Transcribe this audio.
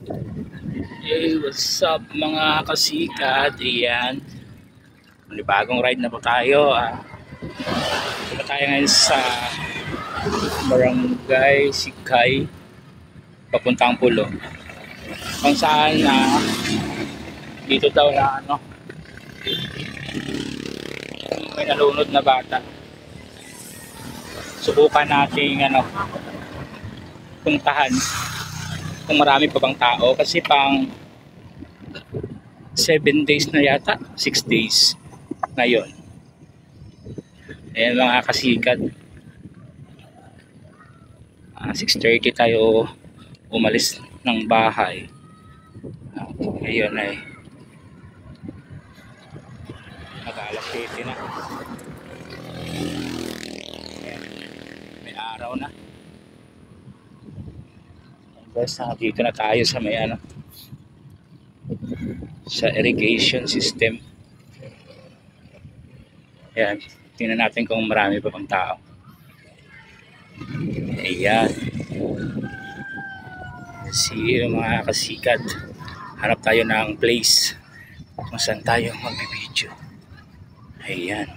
Hey, what's up mga kasikat? Ayan, bagong ride na po tayo. Dito tayo ngayon sa Barangay Sikay, papuntang Pulo. Kung saan dito daw na may nalunod na bata. Subukan nating puntahan kung marami pa bang tao kasi pang 7 days na yata, 6 days ngayon. Ayan mga kasikat, 6:30 tayo umalis ng bahay. Ngayon ay mag-alas 7 na. Ayan, may araw na. Guys, dito na tayo sa may sa irrigation system. Ayan, tingnan natin kung marami pa pang tao. Ayan, see you mga kasikat. Hanap tayo ng place kung saan tayo magbibideo. Ayan.